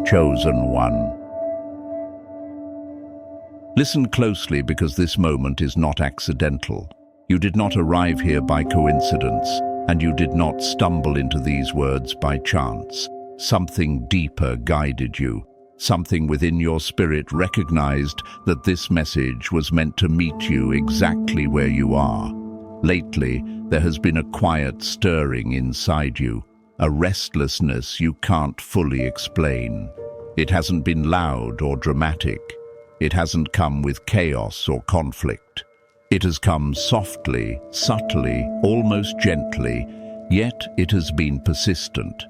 chosen one. Listen closely, because this moment is not accidental. You did not arrive here by coincidence, and you did not stumble into these words by chance. Something deeper guided you. Something within your spirit recognized that this message was meant to meet you exactly where you are. Lately, there has been a quiet stirring inside you, a restlessness you can't fully explain. It hasn't been loud or dramatic. It hasn't come with chaos or conflict. It has come softly, subtly, almost gently, yet it has been persistent.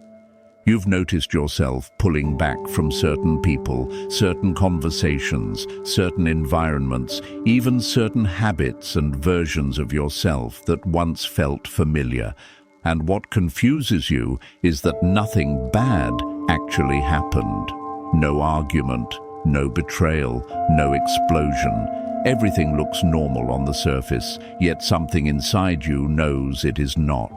You've noticed yourself pulling back from certain people, certain conversations, certain environments, even certain habits and versions of yourself that once felt familiar. And what confuses you is that nothing bad actually happened. No argument, no betrayal, no explosion. Everything looks normal on the surface, yet something inside you knows it is not.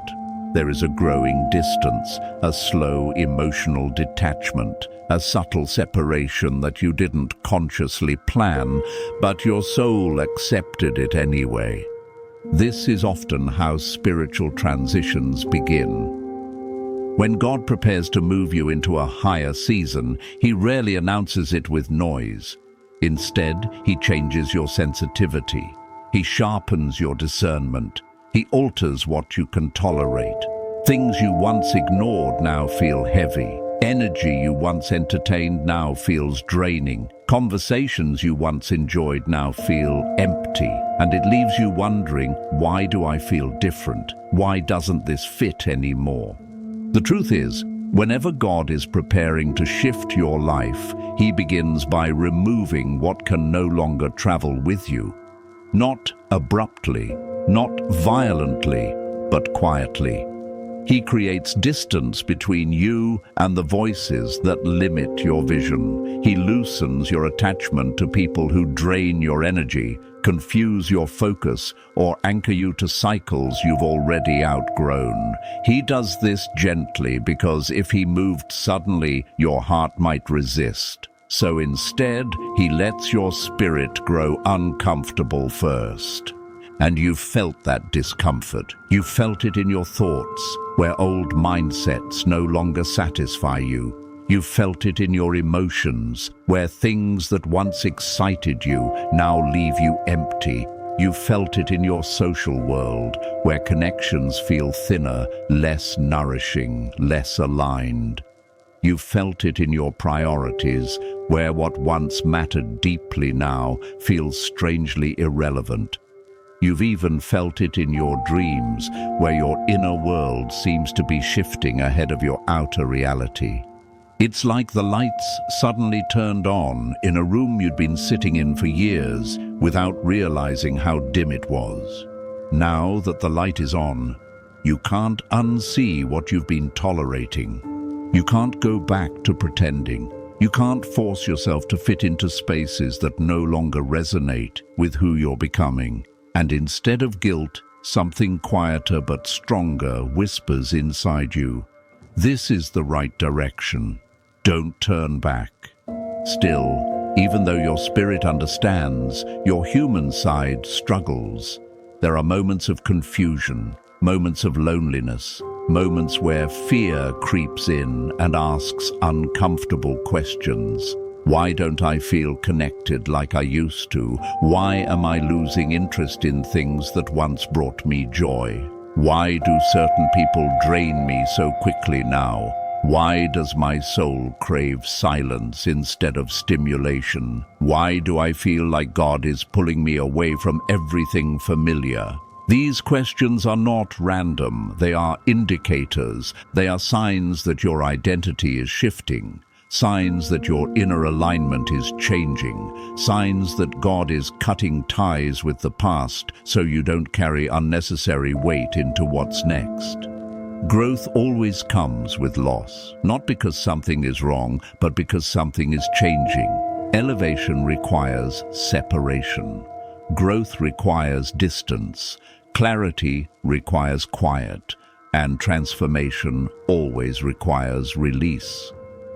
There is a growing distance, a slow emotional detachment, a subtle separation that you didn't consciously plan, but your soul accepted it anyway. This is often how spiritual transitions begin. When God prepares to move you into a higher season, He rarely announces it with noise. Instead, He changes your sensitivity. He sharpens your discernment. He alters what you can tolerate. Things you once ignored now feel heavy. Energy you once entertained now feels draining. Conversations you once enjoyed now feel empty. And it leaves you wondering, why do I feel different? Why doesn't this fit anymore? The truth is, whenever God is preparing to shift your life, He begins by removing what can no longer travel with you. Not abruptly, not violently, but quietly. He creates distance between you and the voices that limit your vision. He loosens your attachment to people who drain your energy, confuse your focus, or anchor you to cycles you've already outgrown. He does this gently because if He moved suddenly, your heart might resist. So instead, He lets your spirit grow uncomfortable first. And you've felt that discomfort. You've felt it in your thoughts, where old mindsets no longer satisfy you. You've felt it in your emotions, where things that once excited you now leave you empty. You've felt it in your social world, where connections feel thinner, less nourishing, less aligned. You've felt it in your priorities, where what once mattered deeply now feels strangely irrelevant. You've even felt it in your dreams, where your inner world seems to be shifting ahead of your outer reality. It's like the lights suddenly turned on in a room you'd been sitting in for years without realizing how dim it was. Now that the light is on, you can't unsee what you've been tolerating. You can't go back to pretending. You can't force yourself to fit into spaces that no longer resonate with who you're becoming. And instead of guilt, something quieter but stronger whispers inside you. This is the right direction. Don't turn back. Still, even though your spirit understands, your human side struggles. There are moments of confusion, moments of loneliness, moments where fear creeps in and asks uncomfortable questions. Why don't I feel connected like I used to? Why am I losing interest in things that once brought me joy? Why do certain people drain me so quickly now? Why does my soul crave silence instead of stimulation? Why do I feel like God is pulling me away from everything familiar? These questions are not random. They are indicators. They are signs that your identity is shifting. Signs that your inner alignment is changing, signs that God is cutting ties with the past so you don't carry unnecessary weight into what's next. Growth always comes with loss, not because something is wrong, but because something is changing. Elevation requires separation. Growth requires distance. Clarity requires quiet. And transformation always requires release.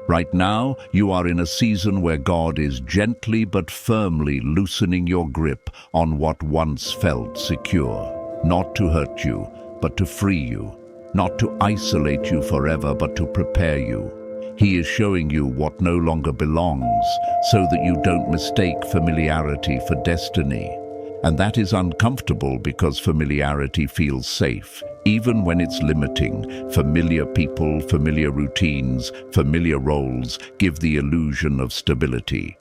Right now, you are in a season where God is gently but firmly loosening your grip on what once felt secure, not to hurt you, but to free you, not to isolate you forever, but to prepare you. He is showing you what no longer belongs, so that you don't mistake familiarity for destiny. And that is uncomfortable because familiarity feels safe, even when it's limiting. Familiar people, familiar routines, familiar roles give the illusion of stability.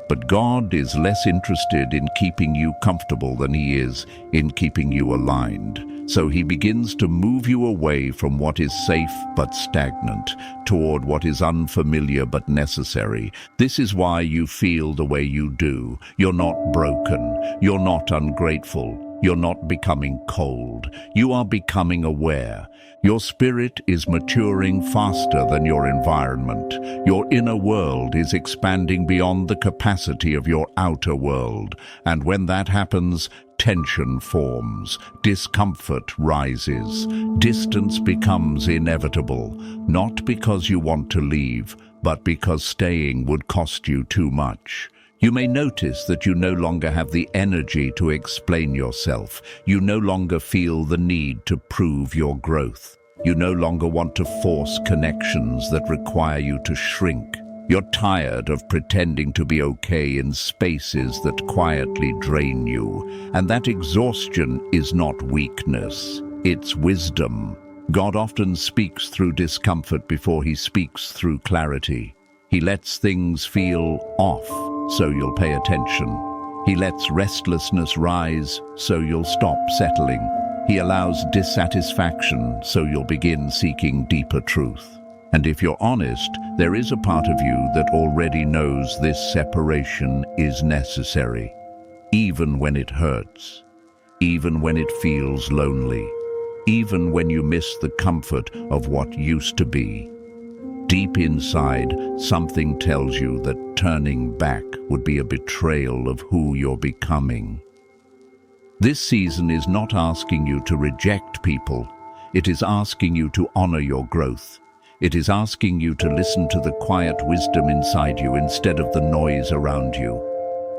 But God is less interested in keeping you comfortable than He is in keeping you aligned. So He begins to move you away from what is safe but stagnant, toward what is unfamiliar but necessary. This is why you feel the way you do. You're not broken. You're not ungrateful. You're not becoming cold. You are becoming aware. Your spirit is maturing faster than your environment. Your inner world is expanding beyond the capacity of your outer world. And when that happens, tension forms, discomfort rises, distance becomes inevitable, not because you want to leave, but because staying would cost you too much. You may notice that you no longer have the energy to explain yourself. You no longer feel the need to prove your growth. You no longer want to force connections that require you to shrink. You're tired of pretending to be okay in spaces that quietly drain you. And that exhaustion is not weakness, it's wisdom. God often speaks through discomfort before He speaks through clarity. He lets things feel off, so you'll pay attention. He lets restlessness rise, so you'll stop settling. He allows dissatisfaction, so you'll begin seeking deeper truth. And if you're honest, there is a part of you that already knows this separation is necessary, even when it hurts, even when it feels lonely, even when you miss the comfort of what used to be. Deep inside, something tells you that turning back would be a betrayal of who you're becoming. This season is not asking you to reject people. It is asking you to honor your growth. It is asking you to listen to the quiet wisdom inside you instead of the noise around you.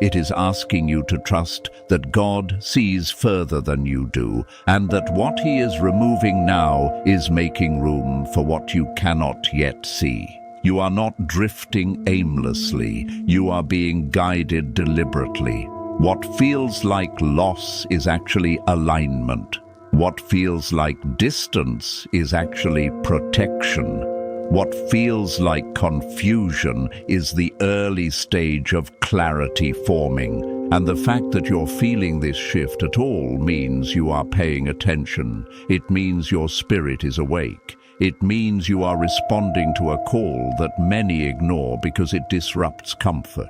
It is asking you to trust that God sees further than you do, and that what He is removing now is making room for what you cannot yet see. You are not drifting aimlessly. You are being guided deliberately. What feels like loss is actually alignment. What feels like distance is actually protection. What feels like confusion is the early stage of clarity forming. And the fact that you're feeling this shift at all means you are paying attention. It means your spirit is awake. It means you are responding to a call that many ignore because it disrupts comfort.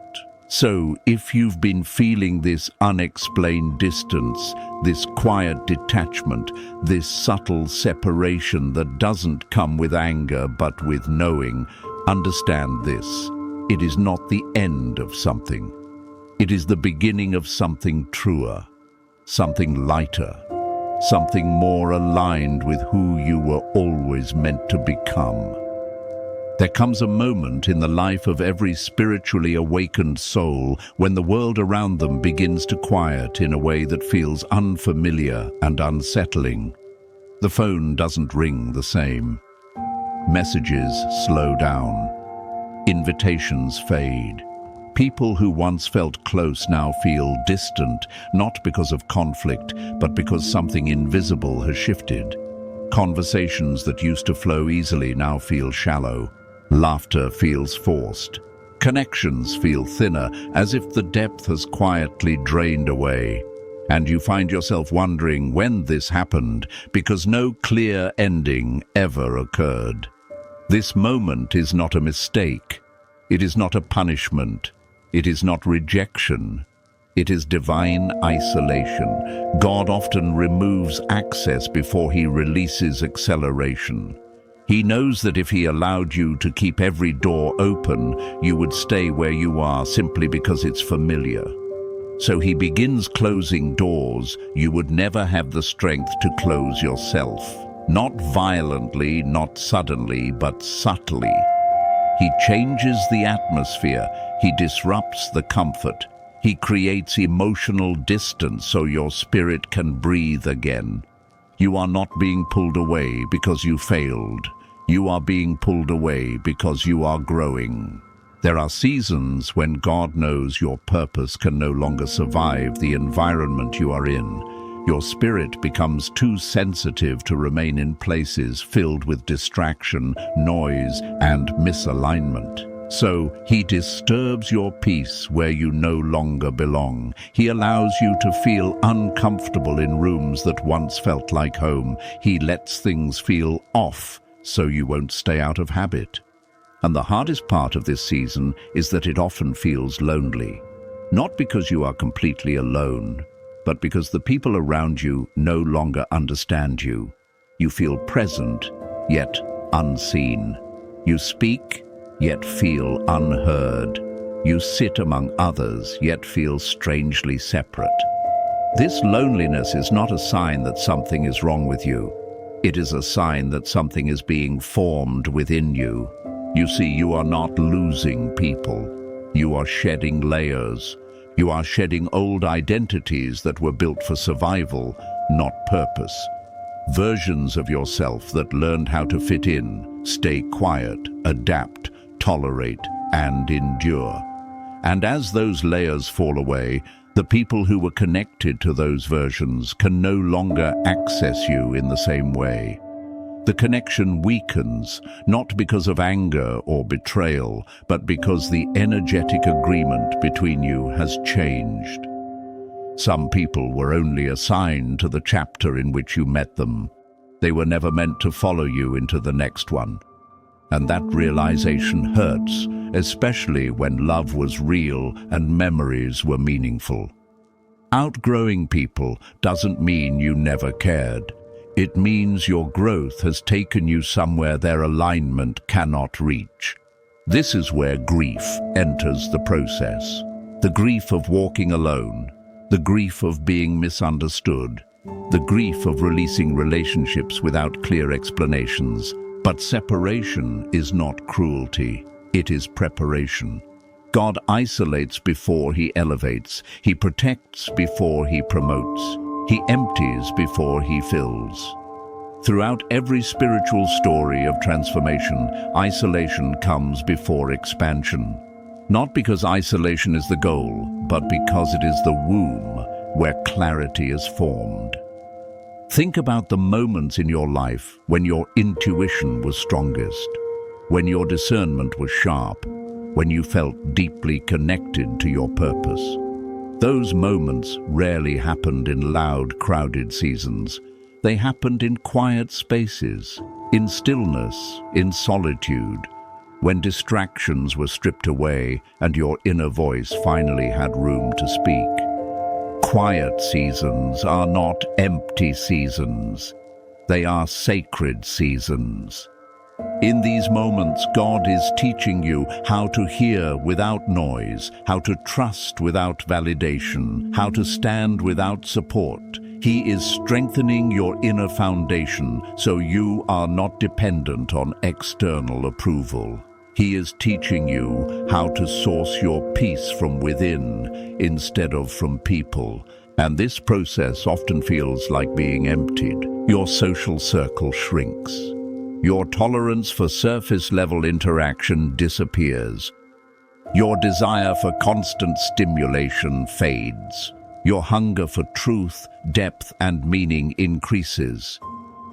So, if you've been feeling this unexplained distance, this quiet detachment, this subtle separation that doesn't come with anger but with knowing, understand this. It is not the end of something. It is the beginning of something truer, something lighter, something more aligned with who you were always meant to become. There comes a moment in the life of every spiritually awakened soul when the world around them begins to quiet in a way that feels unfamiliar and unsettling. The phone doesn't ring the same. Messages slow down. Invitations fade. People who once felt close now feel distant, not because of conflict, but because something invisible has shifted. Conversations that used to flow easily now feel shallow. Laughter feels forced. Connections feel thinner, as if the depth has quietly drained away. And you find yourself wondering when this happened, because no clear ending ever occurred. This moment is not a mistake. It is not a punishment. It is not rejection. It is divine isolation. God often removes access before He releases acceleration. He knows that if He allowed you to keep every door open, you would stay where you are simply because it's familiar. So He begins closing doors you would never have the strength to close yourself. Not violently, not suddenly, but subtly. He changes the atmosphere. He disrupts the comfort. He creates emotional distance so your spirit can breathe again. You are not being pulled away because you failed. You are being pulled away because you are growing. There are seasons when God knows your purpose can no longer survive the environment you are in. Your spirit becomes too sensitive to remain in places filled with distraction, noise, and misalignment. So, He disturbs your peace where you no longer belong. He allows you to feel uncomfortable in rooms that once felt like home. He lets things feel off so you won't stay out of habit. And the hardest part of this season is that it often feels lonely. Not because you are completely alone, but because the people around you no longer understand you. You feel present, yet unseen. You speak, yet feel unheard. You sit among others, yet feel strangely separate. This loneliness is not a sign that something is wrong with you. It is a sign that something is being formed within you. You see, you are not losing people. You are shedding layers. You are shedding old identities that were built for survival, not purpose. Versions of yourself that learned how to fit in, stay quiet, adapt, tolerate, and endure. And as those layers fall away, the people who were connected to those versions can no longer access you in the same way. The connection weakens, not because of anger or betrayal, but because the energetic agreement between you has changed. Some people were only assigned to the chapter in which you met them. They were never meant to follow you into the next one. And that realization hurts, especially when love was real and memories were meaningful. Outgrowing people doesn't mean you never cared. It means your growth has taken you somewhere their alignment cannot reach. This is where grief enters the process. The grief of walking alone, the grief of being misunderstood, the grief of releasing relationships without clear explanations. But separation is not cruelty, it is preparation. God isolates before He elevates. He protects before He promotes. He empties before He fills. Throughout every spiritual story of transformation, isolation comes before expansion. Not because isolation is the goal, but because it is the womb where clarity is formed. Think about the moments in your life when your intuition was strongest, when your discernment was sharp, when you felt deeply connected to your purpose. Those moments rarely happened in loud, crowded seasons. They happened in quiet spaces, in stillness, in solitude, when distractions were stripped away and your inner voice finally had room to speak. Quiet seasons are not empty seasons. They are sacred seasons. In these moments, God is teaching you how to hear without noise, how to trust without validation, how to stand without support. He is strengthening your inner foundation so you are not dependent on external approval. He is teaching you how to source your peace from within instead of from people. And this process often feels like being emptied. Your social circle shrinks. Your tolerance for surface-level interaction disappears. Your desire for constant stimulation fades. Your hunger for truth, depth, and meaning increases.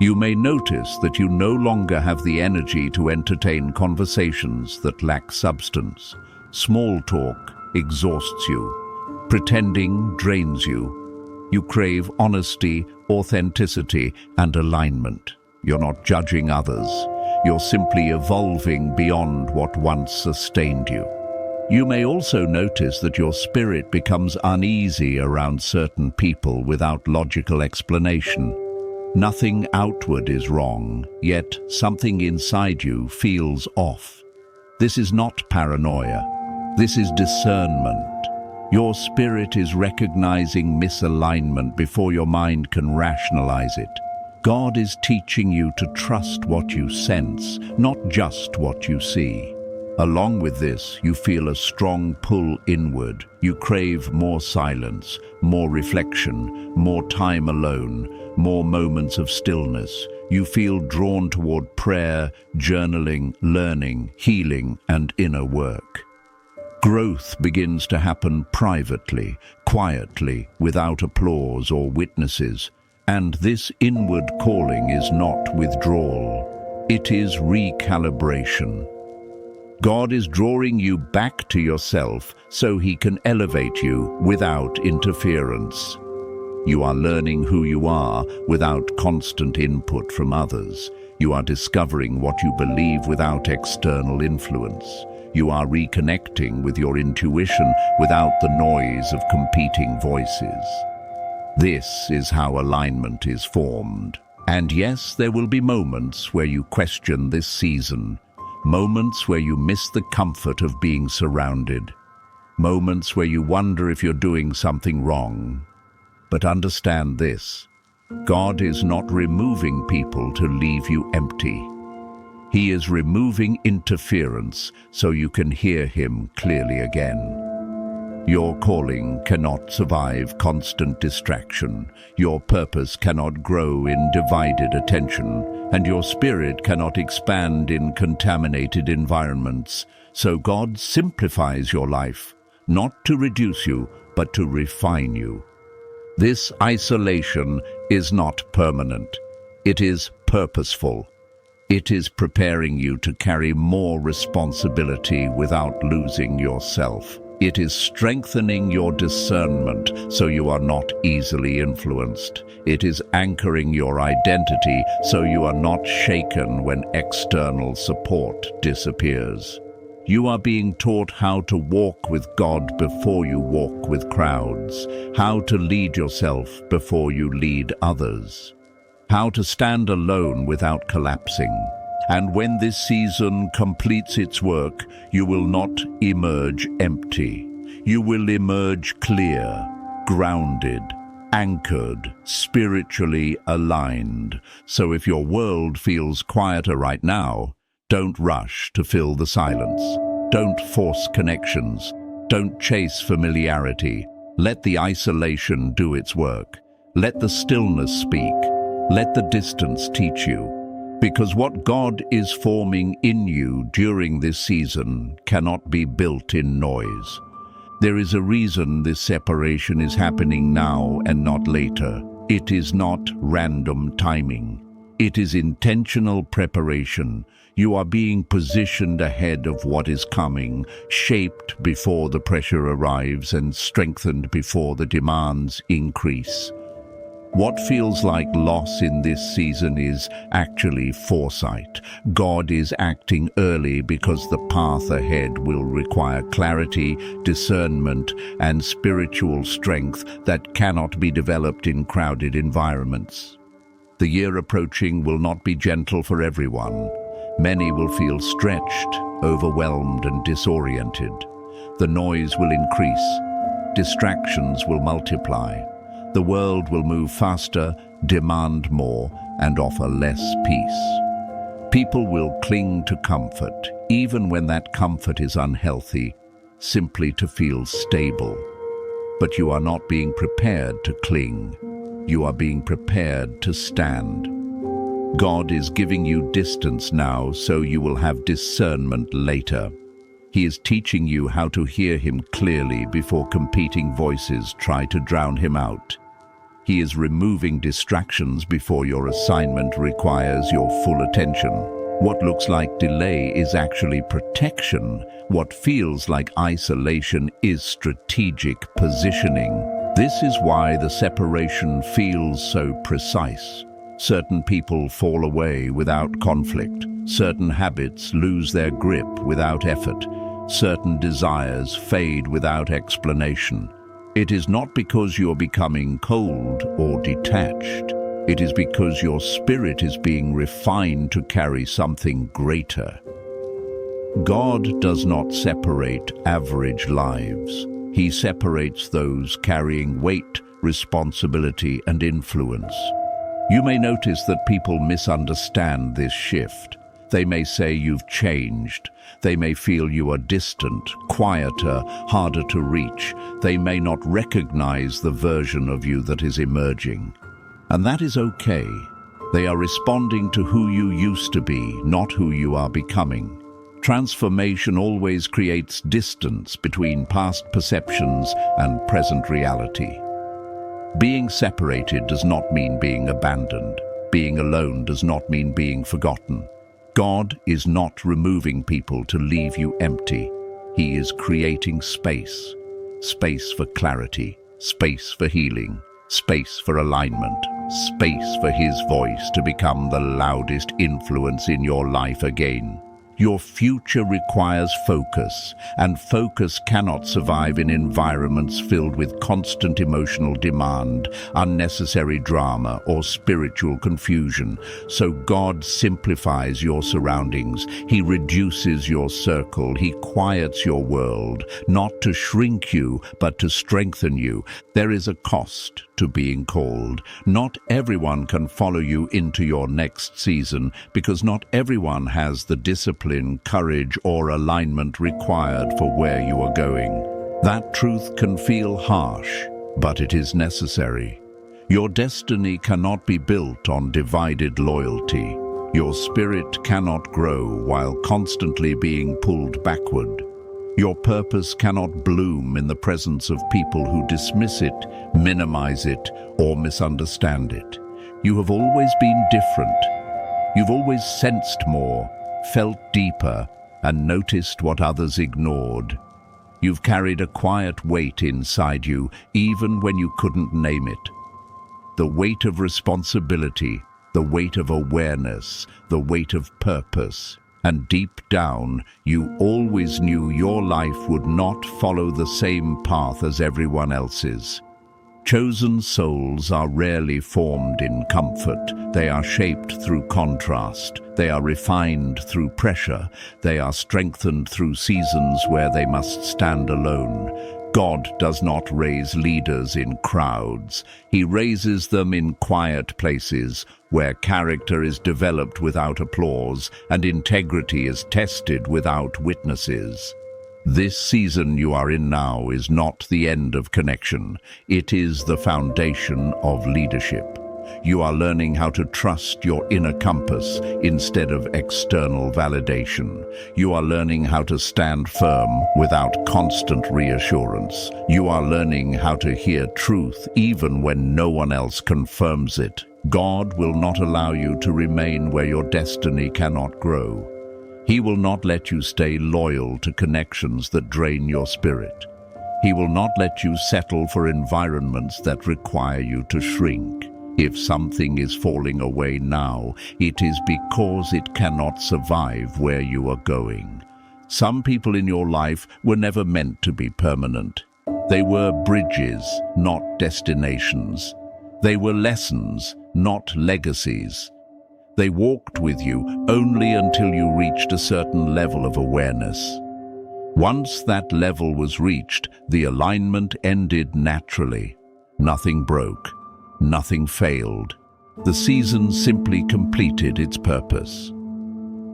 You may notice that you no longer have the energy to entertain conversations that lack substance. Small talk exhausts you. Pretending drains you. You crave honesty, authenticity, and alignment. You're not judging others. You're simply evolving beyond what once sustained you. You may also notice that your spirit becomes uneasy around certain people without logical explanation. Nothing outward is wrong, yet something inside you feels off. This is not paranoia. This is discernment. Your spirit is recognizing misalignment before your mind can rationalize it. God is teaching you to trust what you sense, not just what you see. Along with this, you feel a strong pull inward. You crave more silence, more reflection, more time alone, more moments of stillness. You feel drawn toward prayer, journaling, learning, healing, and inner work. Growth begins to happen privately, quietly, without applause or witnesses. And this inward calling is not withdrawal. It is recalibration. God is drawing you back to yourself so He can elevate you without interference. You are learning who you are without constant input from others. You are discovering what you believe without external influence. You are reconnecting with your intuition without the noise of competing voices. This is how alignment is formed. And yes, there will be moments where you question this season. Moments where you miss the comfort of being surrounded. Moments where you wonder if you're doing something wrong. But understand this: God is not removing people to leave you empty. He is removing interference so you can hear Him clearly again. Your calling cannot survive constant distraction. Your purpose cannot grow in divided attention, and your spirit cannot expand in contaminated environments. So God simplifies your life, not to reduce you, but to refine you. This isolation is not permanent. It is purposeful. It is preparing you to carry more responsibility without losing yourself. It is strengthening your discernment so you are not easily influenced. It is anchoring your identity so you are not shaken when external support disappears. You are being taught how to walk with God before you walk with crowds, how to lead yourself before you lead others, how to stand alone without collapsing. And when this season completes its work, you will not emerge empty. You will emerge clear, grounded, anchored, spiritually aligned. So if your world feels quieter right now, don't rush to fill the silence. Don't force connections. Don't chase familiarity. Let the isolation do its work. Let the stillness speak. Let the distance teach you. Because what God is forming in you during this season cannot be built in noise. There is a reason this separation is happening now and not later. It is not random timing. It is intentional preparation. You are being positioned ahead of what is coming, shaped before the pressure arrives and strengthened before the demands increase. What feels like loss in this season is actually foresight. God is acting early because the path ahead will require clarity, discernment, and spiritual strength that cannot be developed in crowded environments. The year approaching will not be gentle for everyone. Many will feel stretched, overwhelmed, and disoriented. The noise will increase. Distractions will multiply. The world will move faster, demand more, and offer less peace. People will cling to comfort, even when that comfort is unhealthy, simply to feel stable. But you are not being prepared to cling. You are being prepared to stand. God is giving you distance now so you will have discernment later. He is teaching you how to hear Him clearly before competing voices try to drown Him out. He is removing distractions before your assignment requires your full attention. What looks like delay is actually protection. What feels like isolation is strategic positioning. This is why the separation feels so precise. Certain people fall away without conflict. Certain habits lose their grip without effort. Certain desires fade without explanation. It is not because you are becoming cold or detached. It is because your spirit is being refined to carry something greater. God does not separate average lives. He separates those carrying weight, responsibility, and influence. You may notice that people misunderstand this shift. They may say you've changed. They may feel you are distant, quieter, harder to reach. They may not recognize the version of you that is emerging. And that is okay. They are responding to who you used to be, not who you are becoming. Transformation always creates distance between past perceptions and present reality. Being separated does not mean being abandoned. Being alone does not mean being forgotten. God is not removing people to leave you empty. He is creating space. Space for clarity, space for healing, space for alignment, space for His voice to become the loudest influence in your life again. Your future requires focus, and focus cannot survive in environments filled with constant emotional demand, unnecessary drama, or spiritual confusion. So God simplifies your surroundings. He reduces your circle. He quiets your world, not to shrink you, but to strengthen you. There is a cost to being called. Not everyone can follow you into your next season, because not everyone has the discipline, courage, or alignment required for where you are going. That truth can feel harsh, but it is necessary. Your destiny cannot be built on divided loyalty. Your spirit cannot grow while constantly being pulled backward. Your purpose cannot bloom in the presence of people who dismiss it, minimize it, or misunderstand it. You have always been different. You've always sensed more, felt deeper, and noticed what others ignored. You've carried a quiet weight inside you, even when you couldn't name it. The weight of responsibility, the weight of awareness, the weight of purpose. And deep down, you always knew your life would not follow the same path as everyone else's. Chosen souls are rarely formed in comfort. They are shaped through contrast. They are refined through pressure. They are strengthened through seasons where they must stand alone. God does not raise leaders in crowds. He raises them in quiet places where character is developed without applause and integrity is tested without witnesses. This season you are in now is not the end of connection. It is the foundation of leadership. You are learning how to trust your inner compass instead of external validation. You are learning how to stand firm without constant reassurance. You are learning how to hear truth even when no one else confirms it. God will not allow you to remain where your destiny cannot grow. He will not let you stay loyal to connections that drain your spirit. He will not let you settle for environments that require you to shrink. If something is falling away now, it is because it cannot survive where you are going. Some people in your life were never meant to be permanent. They were bridges, not destinations. They were lessons, not legacies. They walked with you only until you reached a certain level of awareness. Once that level was reached, the alignment ended naturally. Nothing broke. Nothing failed. The season simply completed its purpose.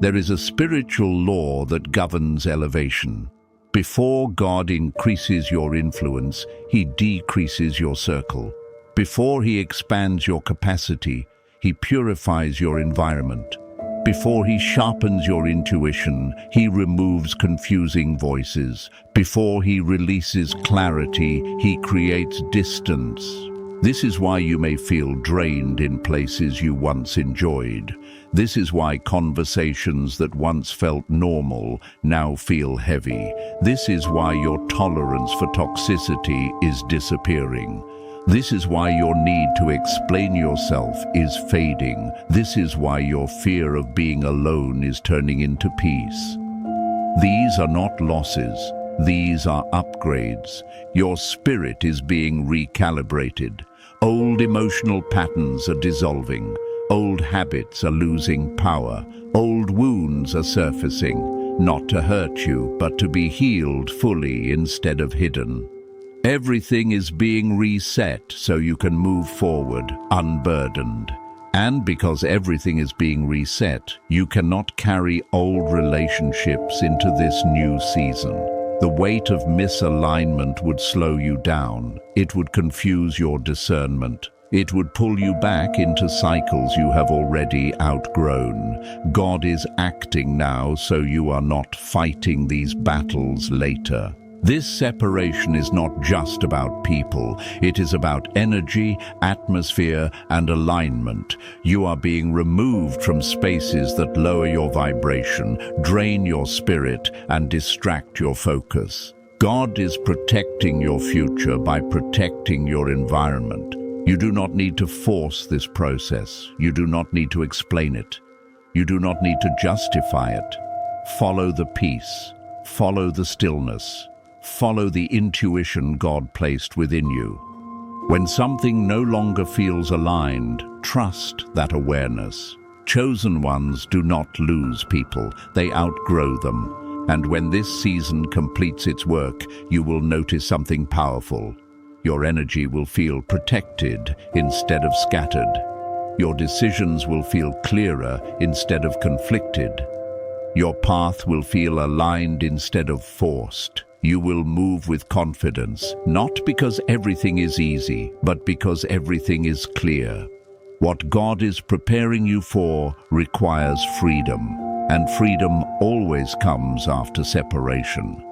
There is a spiritual law that governs elevation. Before God increases your influence, He decreases your circle. Before He expands your capacity, He purifies your environment. Before He sharpens your intuition, He removes confusing voices. Before He releases clarity, He creates distance. This is why you may feel drained in places you once enjoyed. This is why conversations that once felt normal now feel heavy. This is why your tolerance for toxicity is disappearing. This is why your need to explain yourself is fading. This is why your fear of being alone is turning into peace. These are not losses. These are upgrades. Your spirit is being recalibrated. Old emotional patterns are dissolving. Old habits are losing power. Old wounds are surfacing, not to hurt you, but to be healed fully instead of hidden. Everything is being reset so you can move forward, unburdened. And because everything is being reset, you cannot carry old relationships into this new season. The weight of misalignment would slow you down. It would confuse your discernment. It would pull you back into cycles you have already outgrown. God is acting now, so you are not fighting these battles later. This separation is not just about people. It is about energy, atmosphere, and alignment. You are being removed from spaces that lower your vibration, drain your spirit, and distract your focus. God is protecting your future by protecting your environment. You do not need to force this process. You do not need to explain it. You do not need to justify it. Follow the peace. Follow the stillness. Follow the intuition God placed within you. When something no longer feels aligned, trust that awareness. Chosen ones do not lose people, they outgrow them. And when this season completes its work, you will notice something powerful. Your energy will feel protected instead of scattered. Your decisions will feel clearer instead of conflicted. Your path will feel aligned instead of forced. You will move with confidence, not because everything is easy, but because everything is clear. What God is preparing you for requires freedom, and freedom always comes after separation.